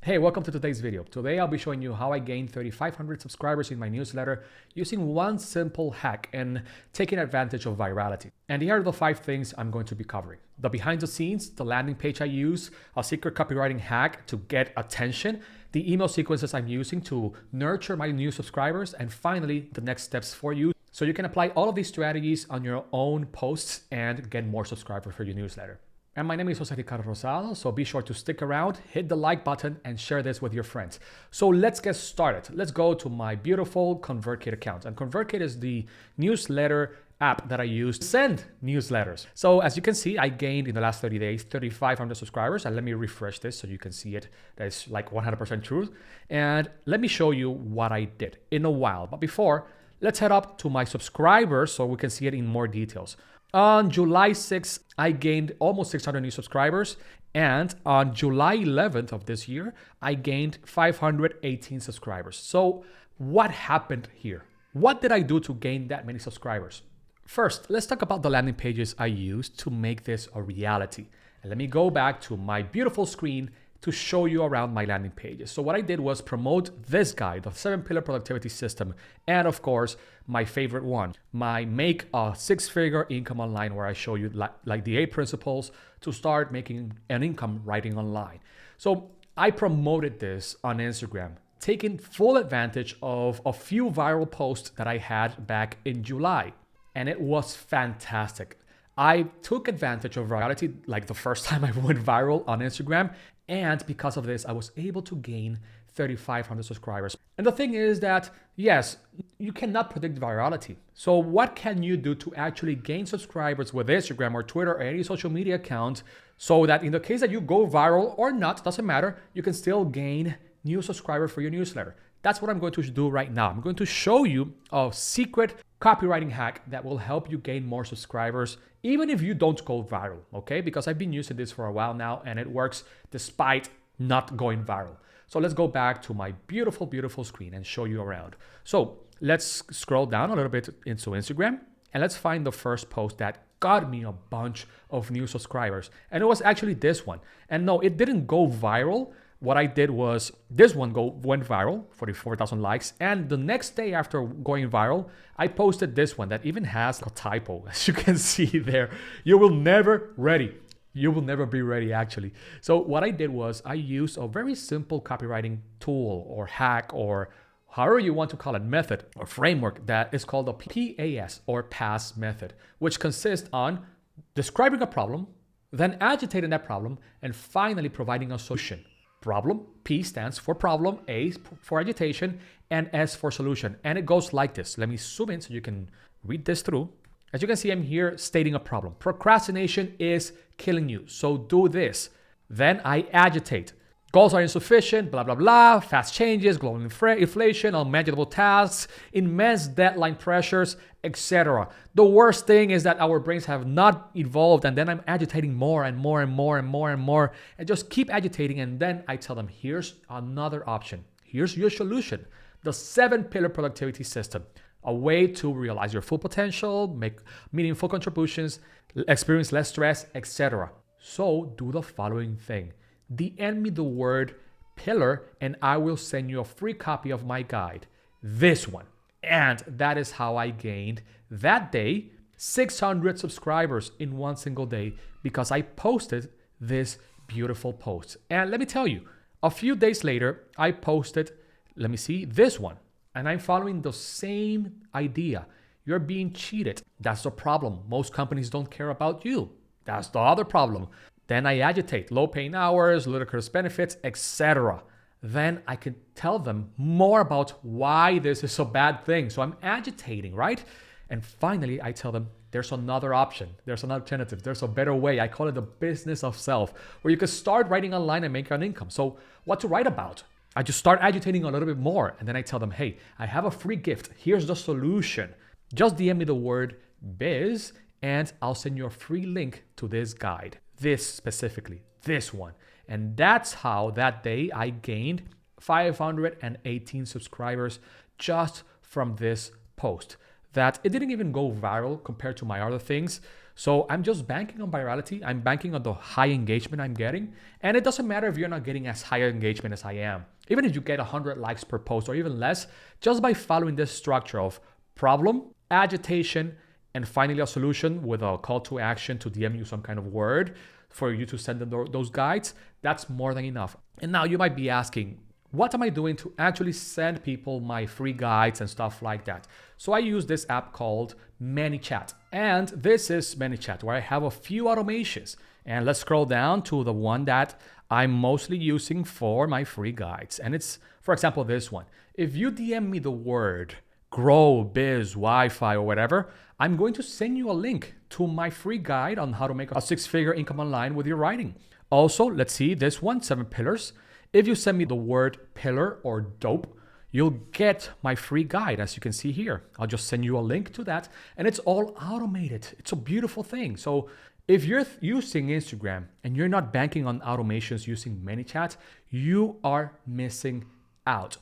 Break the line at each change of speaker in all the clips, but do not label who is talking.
Hey, welcome to today's video. Today I'll be showing you how I gained 3,500 subscribers in my newsletter using one simple hack and taking advantage of virality. And here are the 5 things I'm going to be covering. The behind the scenes, the landing page I use, a secret copywriting hack to get attention, the email sequences I'm using to nurture my new subscribers, and finally, the next steps for you so you can apply all of these strategies on your own posts and get more subscribers for your newsletter. And my name is Rosado, so be sure to stick around, hit the like button, and share this with your friends. So let's get started. Let's go to my beautiful ConvertKit account. And ConvertKit is the newsletter app that I use to send newsletters. So as you can see, I gained in the last 30 days 3,500 subscribers. And let me refresh this so you can see it. That's like 100% truth. And let me show you what I did in a while. But before, let's head up to my subscribers so we can see it in more details. On July 6th, I gained almost 600 new subscribers. And on July 11th of this year, I gained 518 subscribers. So what happened here? What did I do to gain that many subscribers? First, let's talk about the landing pages I used to make this a reality. And let me go back to my beautiful screen to show you around my landing pages. So what I did was promote this guide, the 7-pillar productivity system, and of course, my favorite one, my make a 6-figure income online, where I show you like the 8 principles to start making an income writing online. So I promoted this on Instagram, taking full advantage of a few viral posts that I had back in July, and it was fantastic. I took advantage of virality like the first time I went viral on Instagram. And because of this, I was able to gain 3,500 subscribers. And the thing is that, yes, you cannot predict virality. So what can you do to actually gain subscribers with Instagram or Twitter or any social media account so that in the case that you go viral or not, doesn't matter, you can still gain new subscribers for your newsletter? That's what I'm going to do right now. I'm going to show you a secret copywriting hack that will help you gain more subscribers, even if you don't go viral, okay? Because I've been using this for a while now and it works despite not going viral. So let's go back to my beautiful, beautiful screen and show you around. So let's scroll down a little bit into Instagram and let's find the first post that got me a bunch of new subscribers. And it was actually this one. And no, it didn't go viral. What I did was this one went viral, 44,000 likes. And the next day after going viral, I posted this one that even has a typo, as you can see there. You will never be ready actually. So what I did was I used a very simple copywriting tool or hack or however you want to call it, method or framework that is called the PAS or PAS method, which consists on describing a problem, then agitating that problem, and finally providing a solution. Problem, P stands for problem, A for agitation, and S for solution. And it goes like this. Let me zoom in so you can read this through. As you can see, I'm here stating a problem. Procrastination is killing you, so do this. Then I agitate. Goals are insufficient, blah, blah, blah, fast changes, global inflation, unmanageable tasks, immense deadline pressures, etc. The worst thing is that our brains have not evolved, and then I'm agitating more and more and more and more and more, and just keep agitating, and then I tell them, here's another option. Here's your solution. The 7-pillar productivity system, a way to realize your full potential, make meaningful contributions, experience less stress, etc. So do the following thing. DM me the word pillar and I will send you a free copy of my guide, this one. And that is how I gained that day 600 subscribers in one single day because I posted this beautiful post. And let me tell you, a few days later, I posted, let me see, this one. And I'm following the same idea. You're being cheated. That's the problem. Most companies don't care about you. That's the other problem. Then I agitate, low paying hours, ludicrous benefits, etc. Then I can tell them more about why this is a bad thing. So I'm agitating, right? And finally, I tell them there's another option. There's an alternative. There's a better way. I call it the business of self, where you can start writing online and make an income. So what to write about? I just start agitating a little bit more. And then I tell them, hey, I have a free gift. Here's the solution. Just DM me the word biz and I'll send you a free link to this guide. This specifically, this one. And that's how that day I gained 518 subscribers just from this post. That it didn't even go viral compared to my other things. So I'm just banking on virality. I'm banking on the high engagement I'm getting. And it doesn't matter if you're not getting as high engagement as I am. Even if you get 100 likes per post or even less, just by following this structure of problem, agitation, and finally a solution with a call to action to DM you some kind of word for you to send them those guides, that's more than enough. And now you might be asking, what am I doing to actually send people my free guides and stuff like that? So I use this app called ManyChat. And this is ManyChat, where I have a few automations. And let's scroll down to the one that I'm mostly using for my free guides. And it's, for example, this one. If you DM me the word grow, biz, Wi-Fi, or whatever, I'm going to send you a link to my free guide on how to make a six-figure income online with your writing. Also, let's see this one, 7 pillars. If you send me the word pillar or dope, you'll get my free guide, as you can see here. I'll just send you a link to that, and it's all automated. It's a beautiful thing. So if you're using Instagram and you're not banking on automations using ManyChat, you are missing out.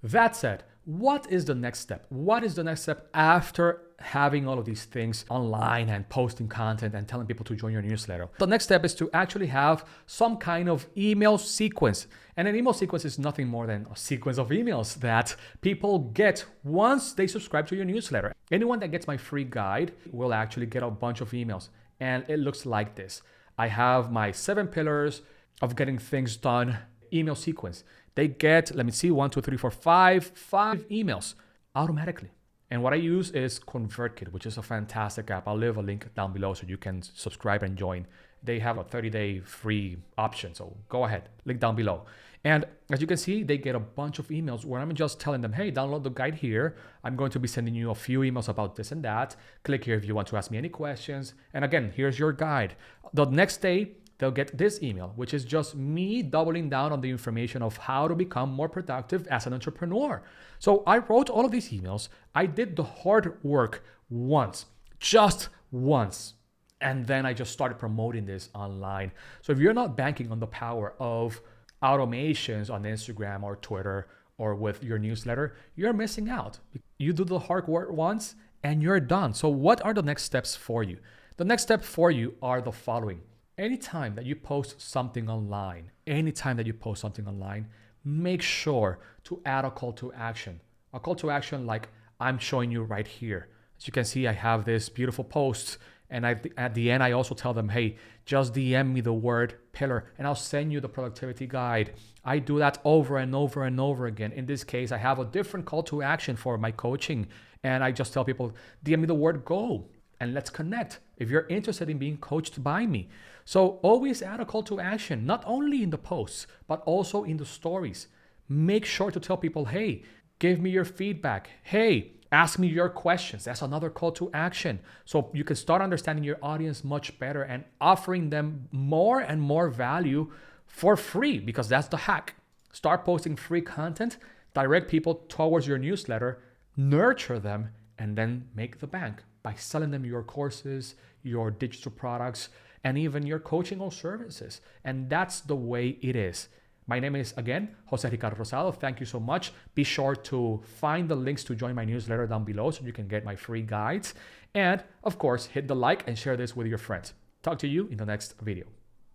That said, what is the next step? What is the next step after having all of these things online and posting content and telling people to join your newsletter? The next step is to actually have some kind of email sequence. And an email sequence is nothing more than a sequence of emails that people get once they subscribe to your newsletter. Anyone that gets my free guide will actually get a bunch of emails. And it looks like this. I have my 7 pillars of getting things done email sequence. They get, let me see, 1, 2, 3, 4, 5 emails automatically. And what I use is ConvertKit, which is a fantastic app. I'll leave a link down below so you can subscribe and join. They have a 30-day free option, so go ahead, link down below. And as you can see, they get a bunch of emails where I'm just telling them, hey, download the guide here. I'm going to be sending you a few emails about this and that. Click here if you want to ask me any questions. And again, here's your guide. The next day, they'll get this email, which is just me doubling down on the information of how to become more productive as an entrepreneur. So I wrote all of these emails. I did the hard work once, just once. And then I just started promoting this online. So if you're not banking on the power of automations on Instagram or Twitter or with your newsletter, you're missing out. You do the hard work once and you're done. So what are the next steps for you? The next step for you are the following. Anytime that you post something online, make sure to add a call to action. A call to action like I'm showing you right here. As you can see, I have this beautiful post. And at the end, I also tell them, hey, just DM me the word pillar and I'll send you the productivity guide. I do that over and over and over again. In this case, I have a different call to action for my coaching. And I just tell people, DM me the word go and let's connect if you're interested in being coached by me. So always add a call to action, not only in the posts, but also in the stories. Make sure to tell people, hey, give me your feedback. Hey, ask me your questions. That's another call to action. So you can start understanding your audience much better and offering them more and more value for free, because that's the hack. Start posting free content, direct people towards your newsletter, nurture them, and then make the bank by selling them your courses, your digital products, and even your coaching or services. And that's the way it is. My name is, again, Jose Ricardo Rosado. Thank you so much. Be sure to find the links to join my newsletter down below so you can get my free guides. And of course, hit the like and share this with your friends. Talk to you in the next video.